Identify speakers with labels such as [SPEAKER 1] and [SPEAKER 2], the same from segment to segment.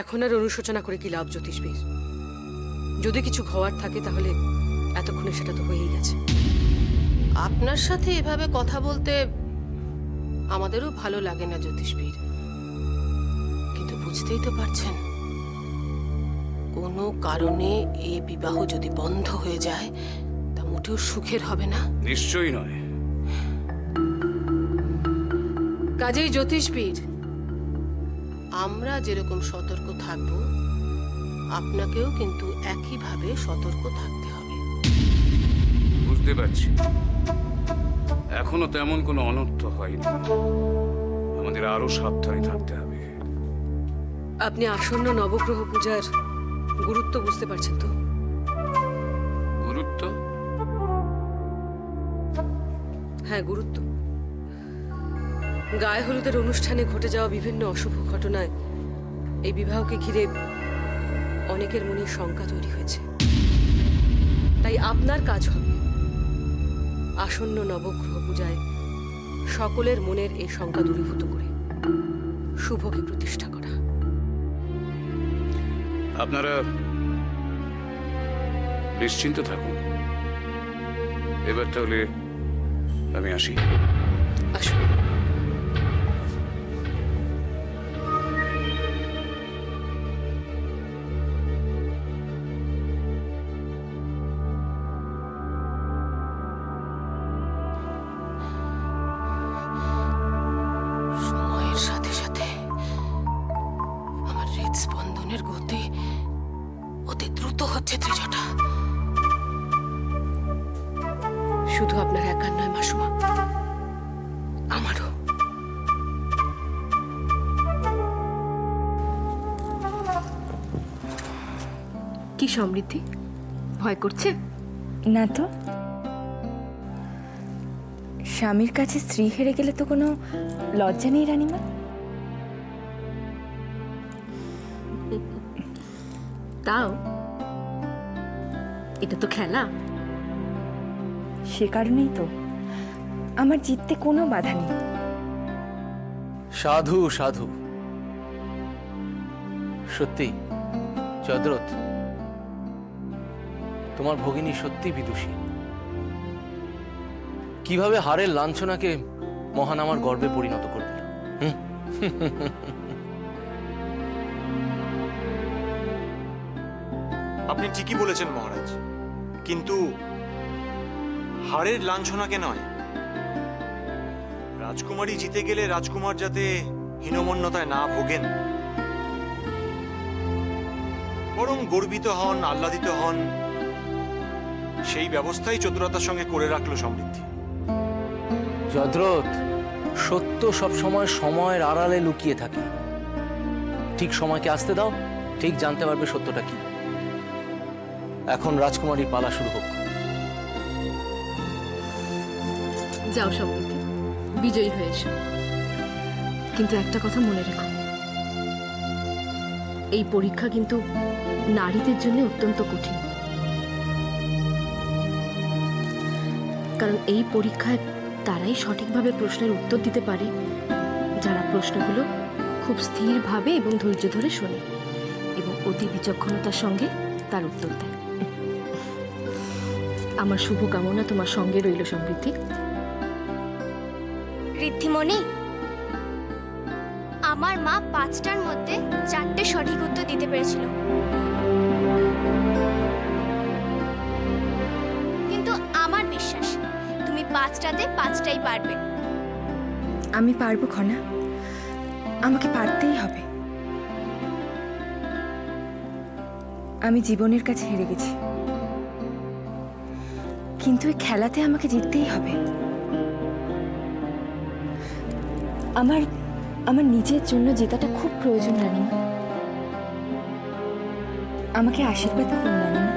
[SPEAKER 1] এখন আর অনুশোচনা করে কি লাভ জ্যোতিষবীর? যদি কিছু হওয়ার থাকে তাহলে এতক্ষণে সেটা তো হয়েই গেছে।
[SPEAKER 2] আপনার সাথে এভাবে কথা বলতে আমাদেরও ভালো লাগে না জ্যোতিষবীর, কিন্তু বুঝতেই তো পারছেন কোনো কারণে এই বিবাহ যদি বন্ধ হয়ে যায় তা মোটেও সুখের হবে না।
[SPEAKER 3] নিশ্চয়ই নয়।
[SPEAKER 2] কাজেই জ্যোতিষবীর, আমরা যেরকম সতর্ক থাকব আপনাকেও কিন্তু একইভাবে সতর্ক থাকতে হবে।
[SPEAKER 3] বুঝতে পারছি এখনো তেমন কোনো অনর্থ হয়নি, আমাদের আরো সাবধানে থাকতে হবে।
[SPEAKER 1] আপনি আসন্ন নবগ্রহ পূজার গুরুত্ব বুঝতে পারছেন তো?
[SPEAKER 3] গুরুত্ব?
[SPEAKER 1] হ্যাঁ, গুরুত্ব। গায়ে হলুদের অনুষ্ঠানে ঘটে যাওয়া বিভিন্ন অশুভ ঘটনায় এই বিবাহকে ঘিরে অনেকের মনে শঙ্কা তৈরি হয়েছে। তাই আপনার কাজ হবে আসন্ন নবগ্রহ পূজায় সকলের মনের এই শঙ্কা দূরীভূত করে শুভকে প্রতিষ্ঠা করা।
[SPEAKER 3] আপনারা নিশ্চিন্ত থাকুন। এবার তাহলে আমি আসি।
[SPEAKER 1] আসুন।
[SPEAKER 2] সময়ের সাথে সাথে আমার হৃদস্পন্দনের গতি অতি দ্রুত হচ্ছে ত্রিজটা।
[SPEAKER 1] শুধু আপনার একার নয় মাসুমা, আমারও।
[SPEAKER 4] কি সমৃদ্ধি, ভয় করছে?
[SPEAKER 5] না তো। স্বামীর কাছে স্ত্রী হেরে গেলে তো কোনো লজ্জা নেই রানীমা।
[SPEAKER 4] তাও এটা তো খেলা।
[SPEAKER 5] সে কারণেই তো আমার জিততে কোনো বাধা নেই।
[SPEAKER 6] সাধু সাধু, সত্যি চন্দ্রত, তোমার ভগিনী সত্যি বিদুষী। কিভাবে হারের লাঞ্ছনাকে মহান আমার গর্বে পরিণত করে দিল।
[SPEAKER 7] আপনি ঠিকই বলেছেন মহারাজ, কিন্তু হারের লাঞ্ছনাকে নয়, রাজকুমারী জিতে গেলে রাজকুমার যাতে হীনমন্যতায় না ভোগেন, বরং গর্বিত হন, আহ্লাদিত হন, সেই ব্যবস্থাই চতুরতার সঙ্গে করে রাখলো সমৃদ্ধি।
[SPEAKER 6] যদ্রত, সত্য সবসময় সময়ের আড়ালে লুকিয়ে থাকে। ঠিক সময়কে আসতে দাও, ঠিক জানতে পারবে সত্যটা কি। এখন রাজকুমারীর পালা শুরু হোক।
[SPEAKER 4] যাও সমৃদ্ধি, বিজয়ী হয়ে এসো। কিন্তু একটা কথা মনে রেখো, এই পরীক্ষা কিন্তু নারীদের জন্য অত্যন্ত কঠিন। কারণ এই পরীক্ষায় তারাই সঠিকভাবে প্রশ্নের উত্তর দিতে পারে যারা প্রশ্নগুলো খুব স্থিরভাবে এবং ধৈর্য ধরে শোনে এবং অতি বিচক্ষণতার সঙ্গে তার উত্তর দেয়। আমার শুভকামনা তোমার সঙ্গে রইল সমৃদ্ধি।
[SPEAKER 8] ঋদ্ধিমণি, আমার মা 5টার মধ্যে 4টে সঠিক উত্তর দিতে পেরেছিল, কিন্তু আমার বিশ্বাস তুমি 5টাতে 5টাই পারবে।
[SPEAKER 5] আমি পারবো খনা, আমাকে পারতেই হবে। আমি জীবনের কাছে হেরে গেছি, কিন্তু এই খেলাতে আমাকে জিততেই হবে। আমার আমার নিজের জন্য জেতাটা খুব প্রয়োজন রানীমা। আমাকে আশীর্বাদ করুন রানীমা।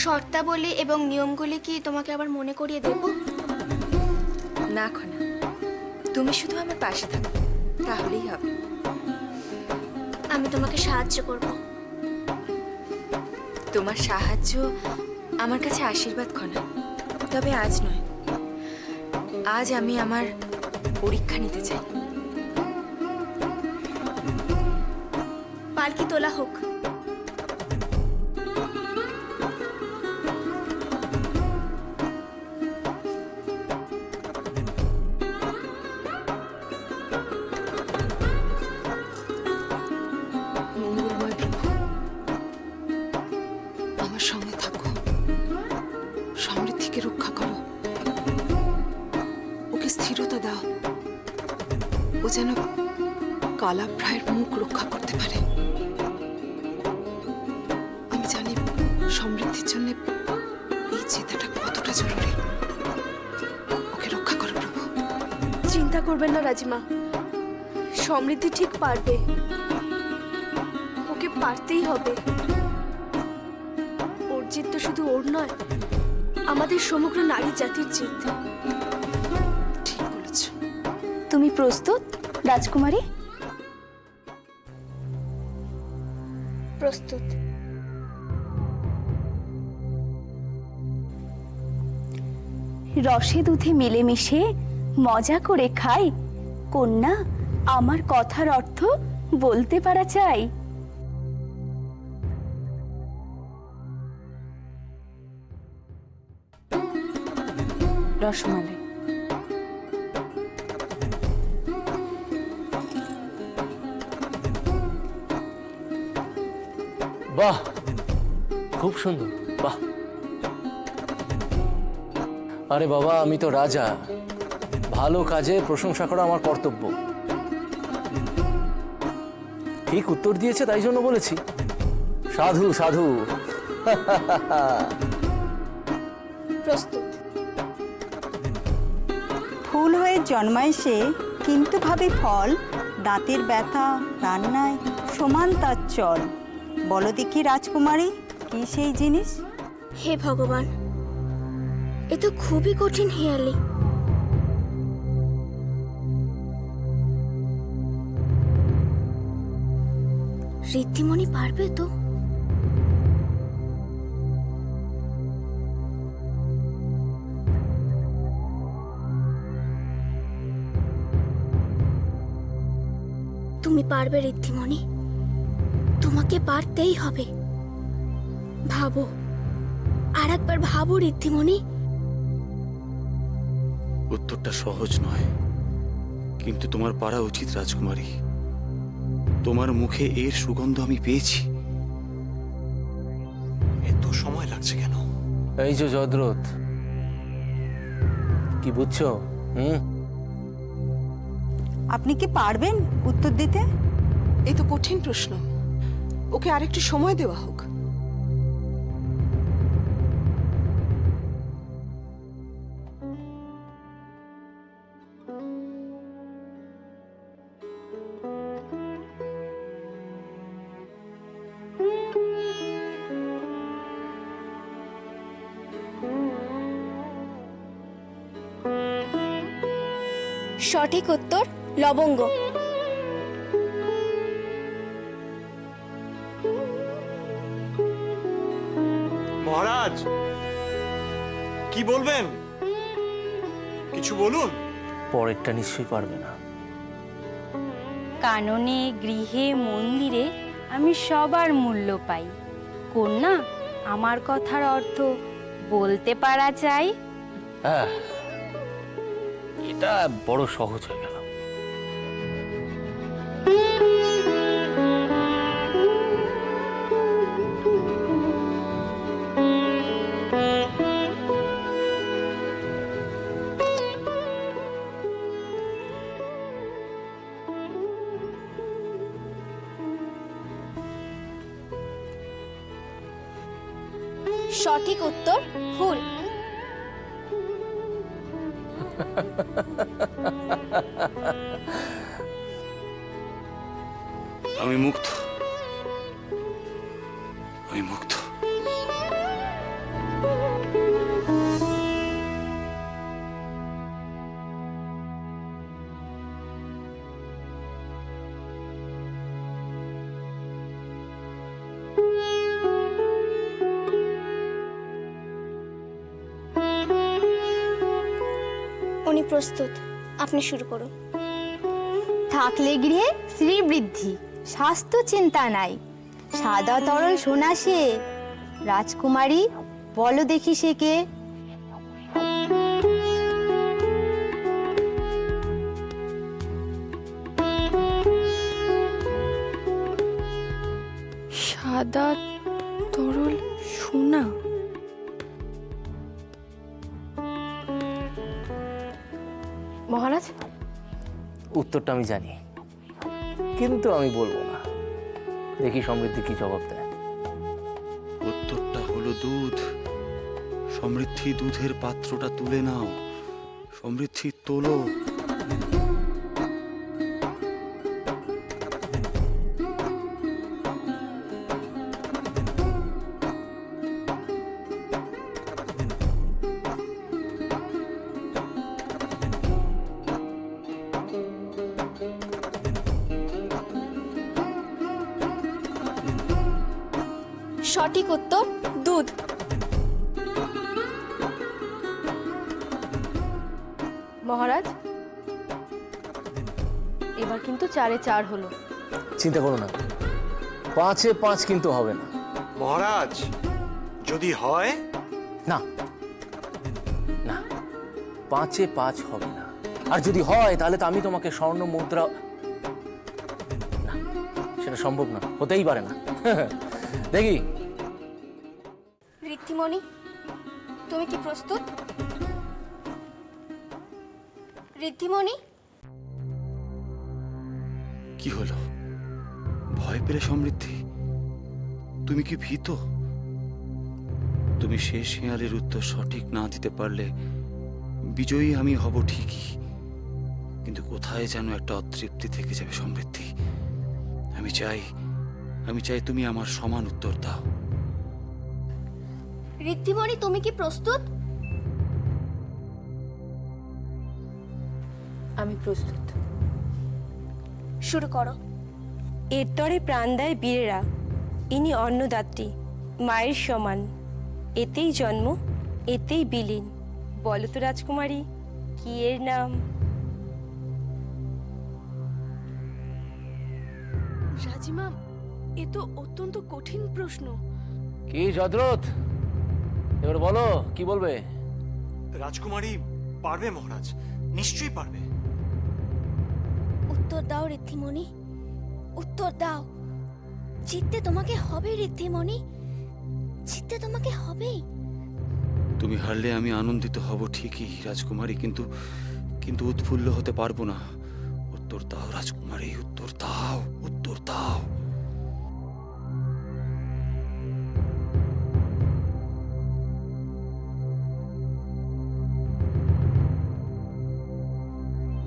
[SPEAKER 8] শর্তাবলী এবং নিয়মগুলি কি তোমাকে আবার মনে করিয়ে দেব?
[SPEAKER 5] না খনা, তুমি শুধু আমার পাশে থাকো, তাহলেই হবে।
[SPEAKER 8] আমি তোমাকে সাহায্য করব।
[SPEAKER 5] তোমার সাহায্য আমার কাছে আশীর্বাদ খনা, তবে আজ নয়। আজ আমি আমার পরীক্ষা নিতে চাই।
[SPEAKER 8] পালকি তোলা হোক।
[SPEAKER 2] মঙ্গলময় প্রভু, আমার সঙ্গে থাকো, সমৃদ্ধিকে রক্ষা করো, ওকে স্থিরতা দাও, ও যেন কালাপ্রায়ের মুখ রক্ষা করতে পারে। আমি জানি সমৃদ্ধির জন্য এই জেতাটা কতটা জরুরি। ওকে রক্ষা করো প্রভু।
[SPEAKER 8] চিন্তা করবেন না রাজিমা, সমৃদ্ধি ঠিক পারবে। ওকে পারতেই হবে। ওর জিত তো শুধু ওর নয়, আমাদের সমগ্র নারী জাতির জিত।
[SPEAKER 2] ঠিক বলেছ।
[SPEAKER 8] তুমি প্রস্তুত রাজকুমারী? প্রস্তুত।
[SPEAKER 9] রসে দুধে মিলেমিশে মজা করে খাই, কন্যা আমার কথার অর্থ বলতে পারা চাই।
[SPEAKER 5] রসমালাই।
[SPEAKER 6] বাহ, খুব সুন্দর, বাহ। আরে বাবা, আমি তো রাজা, ভালো কাজে প্রশংসা করা আমার কর্তব্য। ঠিক উত্তর দিয়েছে তাই জন্য বলেছি। সাধু সাধু।
[SPEAKER 8] প্রস্তুত।
[SPEAKER 9] ফুল হয়ে জন্মায় সে, কিন্তু ভাবে ফল, দাঁতের ব্যথা রান্নায় সমান তার চল। বলো দেখি রাজকুমারী, কি সেই জিনিস?
[SPEAKER 8] হে ভগবান, এ তো খুবই কঠিন হেয়ালি। ঋদ্ধিমণি পারবে তো? তুমি পারবে ঋদ্ধিমণি, তোমাকে পারতেই হবে। ভাবো, আর একবার ভাবো ঋদ্ধিমণি।
[SPEAKER 7] উত্তরটা সহজ নয়, কিন্তু তোমার পারা উচিত রাজকুমারী। তোমার মুখে এর সুগন্ধ আমি পেয়েছি। এত সময় লাগছে কেন?
[SPEAKER 6] এই যে জয়দ্রথ, কি বুঝছো?
[SPEAKER 9] আপনি কি পারবেন উত্তর দিতে?
[SPEAKER 2] এই তো কঠিন প্রশ্ন, ওকে আরেকটু সময় দেওয়া হোক।
[SPEAKER 8] সঠিক উত্তর লবঙ্গ।
[SPEAKER 7] মহারাজ, কি বলবেন? কিছু বলুন।
[SPEAKER 6] পরেরটা নিশ্চয়ই পারবে না।
[SPEAKER 9] কাননে, গৃহে, মন্দিরে আমি সবার মূল্য পাই। কন্যা আমার কথার অর্থ বলতে পারা চাই।
[SPEAKER 6] হ্যাঁ, এটা বড় সহজ হয়ে গেল।
[SPEAKER 8] সঠিক উত্তর ফুল।
[SPEAKER 3] আমি মুক্ত, আমি মুক্ত।
[SPEAKER 8] প্রস্তুত, আপনি শুরু করুন।
[SPEAKER 10] থাকলে গৃহে শ্রীবৃদ্ধি, স্বাস্থ্য চিন্তা নাই, সাদা তরল সোনা সে, রাজকুমারী বলো দেখি সে কে?
[SPEAKER 4] সাদা তরল সোনা। মহারাজ,
[SPEAKER 6] উত্তরটা আমি জানি, কিন্তু আমি বলবো না। দেখি সমৃদ্ধি কি জবাব দেয়।
[SPEAKER 7] উত্তরটা হলো দুধ। সমৃদ্ধি, দুধের পাত্রটা তুলে নাও। সমৃদ্ধি, তোলো।
[SPEAKER 8] সঠিক উত্তর দুধ।
[SPEAKER 4] মহারাজ, এবার কিন্তু 4-এ 4 হলো।
[SPEAKER 6] চিন্তা করো না, 5-এ 5 কিন্তু হবে না।
[SPEAKER 11] মহারাজ, যদি হয়?
[SPEAKER 6] না না, 5-এ 5 হবে না। আর যদি হয় তাহলে তো আমি তোমাকে স্বর্ণ মুদ্রা, না সেটা সম্ভব না, হতেই পারে না। দেখি
[SPEAKER 8] ঋদ্ধিমণি, তুমি কি প্রস্তুত? ঋদ্ধিমণি,
[SPEAKER 7] কি হলো? ভয় পেলে সমৃদ্ধি? তুমি কি ভীত? তুমি শেষ হেঁয়ালের উত্তর সঠিক না দিতে পারলে বিজয়ী আমি হব ঠিকই, কিন্তু কোথায় যেন একটা অতৃপ্তি থেকে যাবে সমৃদ্ধি। আমি চাই তুমি আমার সমান উত্তর দাও।
[SPEAKER 8] ঋদ্ধিমণি, তুমি কি প্রস্তুত?
[SPEAKER 2] আমি প্রস্তুত।
[SPEAKER 8] শুরু করো।
[SPEAKER 12] এর তরে প্রাণ দেয় বীরেরা, ইনি অন্নদাত্রী, মায়ের সমান, এতেই জন্ম, এতেই বিলীন। বলো তো রাজকুমারী, কি এর নাম?
[SPEAKER 1] রাজিমা, এ তো অত্যন্ত কঠিন প্রশ্ন।
[SPEAKER 6] কি যদ্রথ, এবার বলো কি বলবে?
[SPEAKER 11] রাজকুমারী পারবে মহারাজ, নিশ্চয়ই পারবে।
[SPEAKER 8] উত্তর দাও ঋদ্ধিমণি, উত্তর দাও। জিততে তোমাকে হবে ঋদ্ধিমণি, জিততে তোমাকে হবেই।
[SPEAKER 7] তুমি হারলে আমি আনন্দিত হব ঠিকই রাজকুমারী, কিন্তু উৎফুল্ল হতে পারবো না। উত্তর দাও রাজকুমারী, উত্তর দাও, উত্তর দাও।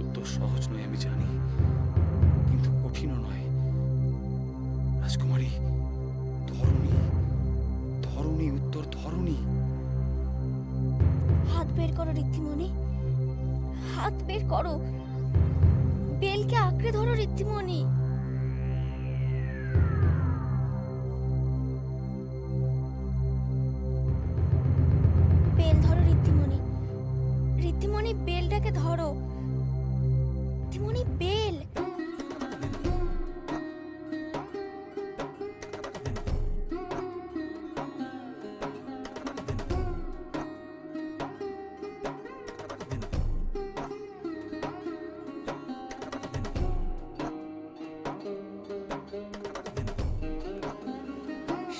[SPEAKER 7] উত্তর সহজ নয় আমি জানি, কিন্তু কঠিনও নয়। রাজকুমারী, ধরণী, ধরণী, উত্তর ধরণী।
[SPEAKER 8] হাত বের করো ঋদ্ধিমণি, হাত বের করো। বেলকে আঁকড়ে ধরো ঋদ্ধিমণি। বেল ধরো ঋদ্ধিমণি, ঋদ্ধিমণি বেলটাকে ধরো। ঋদ্ধিমণি বেল।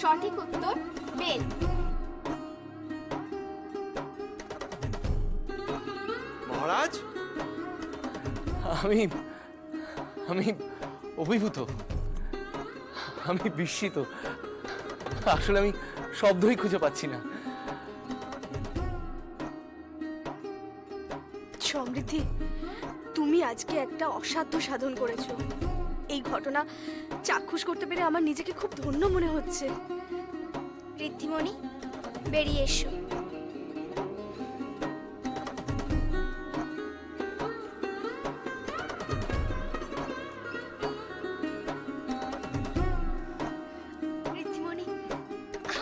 [SPEAKER 8] সঠিক উত্তর বেল।
[SPEAKER 11] মহারাজ,
[SPEAKER 6] আমি অভিভূত, আমি বিস্মিত। আসলে আমি শব্দই খুঁজে পাচ্ছি না।
[SPEAKER 12] সমৃদ্ধি, তুমি আজকে একটা অসাধ্য সাধন করেছো। এই ঘটনা চাক্ষুষ করতে পেরে আমার নিজেকে খুব ধন্য মনে হচ্ছে।
[SPEAKER 8] ঋদ্ধিমণি, বেরিয়ে এসো। ঋদ্ধিমণি,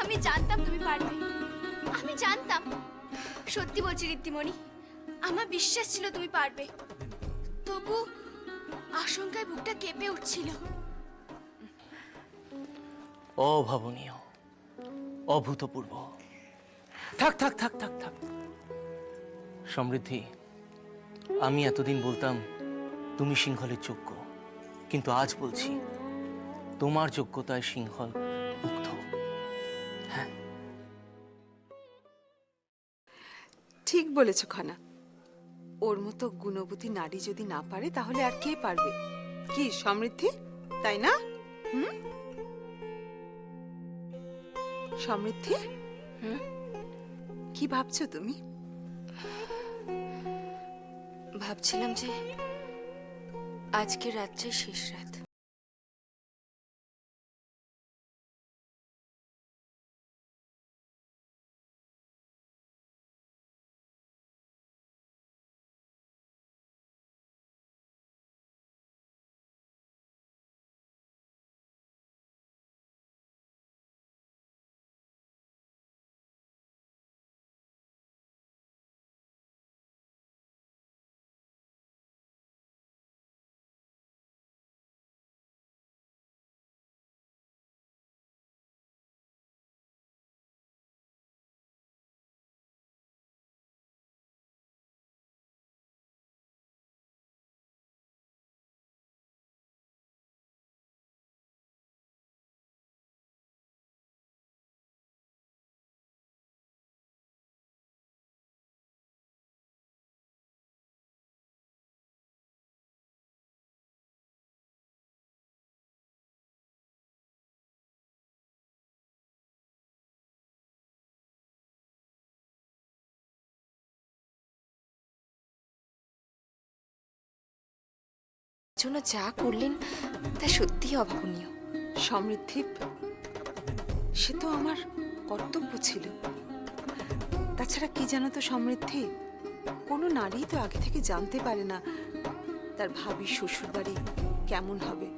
[SPEAKER 8] আমি জানতাম তুমি পারবে, আমি জানতাম। সত্যি বলছি ঋদ্ধিমণি, আমার বিশ্বাস ছিল তুমি পারবে, তবু আশঙ্কায় বুকটা কেঁপে উঠছিল।
[SPEAKER 6] অভাবনীয়, অভূতপূর্ব। থাক থাক থাক থাক থাক। সমৃদ্ধি, আমি এতদিন বলতাম তুমি সিংহলের যোগ্য, কিন্তু আজ বলছি তোমার যোগ্যতায় সিংহল মুগ্ধ। হ্যাঁ,
[SPEAKER 13] ঠিক বলেছ খনা। ওর মতো গুণবতী নারী যদি না পারে তাহলে আর কে পারবে? কি সমৃদ্ধি, তাই না? সমৃদ্ধি, কি ভাবছো তুমি?
[SPEAKER 5] ভাবছিলাম যে আজকে রাত্রে শেষ রাত। জন্য যা করলেন তা সত্যিই অভাবনীয়।
[SPEAKER 13] সমৃদ্ধি, সে তো আমার কর্তব্য ছিল। তাছাড়া কি জানো তো সমৃদ্ধি, কোনো নারী তো আগে থেকে জানতে পারে না তার ভাবি শ্বশুরবাড়ি কেমন হবে।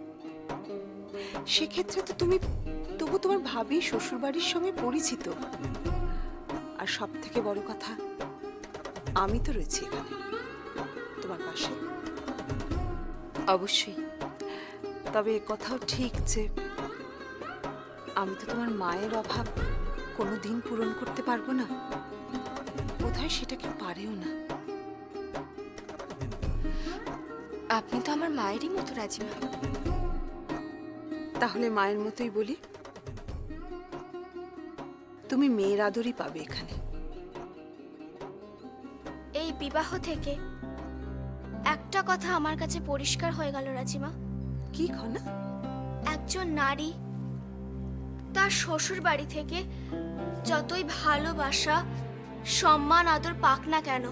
[SPEAKER 13] সেক্ষেত্রে তো তুমি তবু তোমার ভাবি শ্বশুরবাড়ির সঙ্গে পরিচিত। আর সব থেকে বড় কথা, আমি তো রয়েছি এখানে তোমার পাশে।
[SPEAKER 5] অবশ্যই।
[SPEAKER 13] তবে কথাও ঠিক যে আমি তো তোমার মায়ের অভাব কোনো দিন পূরণ করতে পারবো না, বোধহয় সেটা কেউ পারেও না।
[SPEAKER 5] আপনি তো আমার মায়েরই মতো রাজিমা।
[SPEAKER 13] তাহলে মায়ের মতোই বলি, তুমি মেয়ের আদরই পাবে এখানে।
[SPEAKER 8] এই বিবাহ থেকে একটা কথা আমার কাছে পরিষ্কার হয়ে গেল রাজিমা।
[SPEAKER 13] কি খনা?
[SPEAKER 8] একজন নারী তার শ্বশুর বাড়ি থেকে যতই ভালোবাসা, সম্মান, আদর পাক না কেন,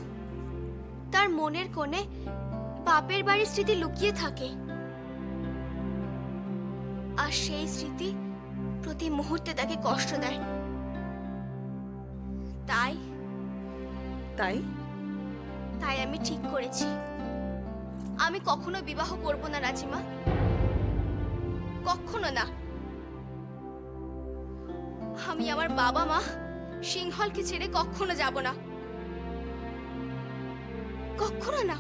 [SPEAKER 8] তার মনের কোণে বাপের বাড়ির স্মৃতি লুকিয়ে থাকে। আর সেই স্মৃতি প্রতি মুহূর্তে তাকে কষ্ট দেয়। তাই
[SPEAKER 13] তাই
[SPEAKER 8] তাই আমি ঠিক করেছি, আমি কখনো বিবাহ করব না রাজিমা, কখনো না। আমি আমার বাবা মা সিংহলকে ছেড়ে কখনো যাব না, কখনো না।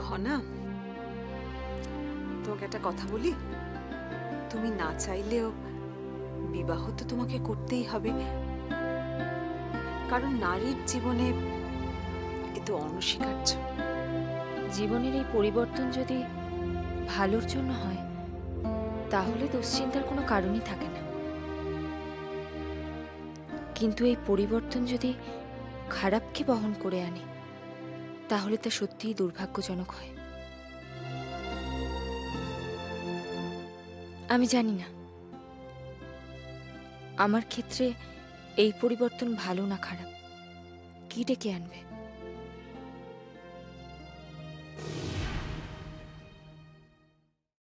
[SPEAKER 13] খনা, তোমাকে একটা কথা বলি, তুমি না চাইলেও বিবাহ তো তোমাকে করতেই হবে, কারণ নারীর জীবনে এ তো অনস্বীকার্য।
[SPEAKER 5] জীবনের এই পরিবর্তন যদি ভালোর জন্য হয় তাহলে দুশ্চিন্তার কোনো কারণই থাকে না, কিন্তু এই পরিবর্তন যদি খারাপকে বহন করে আনে তাহলে তা সত্যিই দুর্ভাগ্যজনক হয়। আমি জানি না আমার ক্ষেত্রে এই পরিবর্তন ভালো না খারাপ, কি ডেকে আনবে।